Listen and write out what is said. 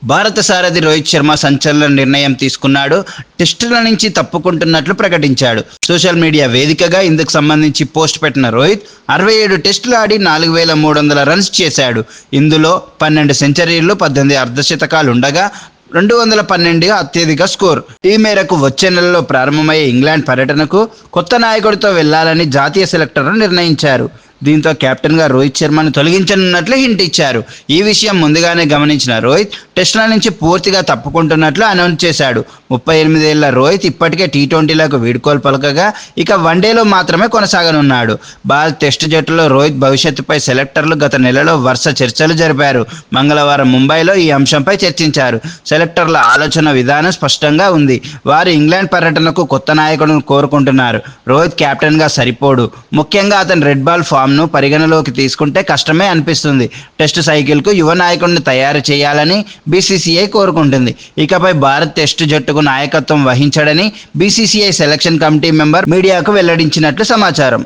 భారత సారథి రోహిత్ శర్మ సంచలన నిర్ణయం తీసుకున్నాడు. టెస్టుల నుంచి తప్పుకుంటున్నట్లు ప్రకటించాడు. సోషల్ మీడియా వేదికగా ఇందుకు సంబంధించి పోస్ట్ పెట్టిన రోహిత్ 67 టెస్టులు ఆడి 4300 రన్స్ చేశాడు. ఇందులో 12 సెంచరీలు, 18 అర్ధశతకాలు ఉండగా 212 అత్యధిక స్కోర్. ఈ మేరకు వచ్చే నెలలో ప్రారంభమయ్యే ఇంగ్లాండ్ పర్యటనకు కొత్త నాయకుడితో వెళ్లాలని జాతీయ సెలెక్టర్లు నిర్ణయించారు. దీంతో కెప్టెన్గా రోహిత్ శర్మను తొలగించనున్నట్లు హింట్ ఇచ్చారు. ఈ విషయం ముందుగానే గమనించిన రోహిత్ టెస్టుల నుంచి పూర్తిగా తప్పుకుంటున్నట్లు అనౌన్స్ చేశాడు. 38 ఏళ్ల రోహిత్ ఇప్పటికే టీ20లకు వీడ్కోలు పలకగా ఇక వన్డేలో మాత్రమే కొనసాగనున్నాడు. భారత్ టెస్టు జట్టులో రోహిత్ భవిష్యత్తుపై సెలెక్టర్లు గత నెలలో వరుస చర్చలు జరిపారు. మంగళవారం ముంబైలో ఈ అంశంపై చర్చించారు. సెలెక్టర్ల ఆలోచన విధానం స్పష్టంగా ఉంది. వారు ఇంగ్లాండ్ పర్యటనకు కొత్త నాయకుడిని కోరుకుంటున్నారు. రోహిత్ కెప్టెన్గా సరిపోడు. ముఖ్యంగా అతను రెడ్ బాల్ ఫామ్ను పరిగణలోకి తీసుకుంటే కష్టమే అనిపిస్తుంది. టెస్టు సైకిల్కు యువ నాయకుడిని తయారు చేయాలని బీసీసీఐ కోరుకుంటుంది. ఇకపై భారత్ టెస్టు జట్టుకు నాయకత్వం వహించడని బీసీసీఐ సెలక్షన్ కమిటీ మెంబర్ మీడియాకు వెల్లడించినట్లు సమాచారం.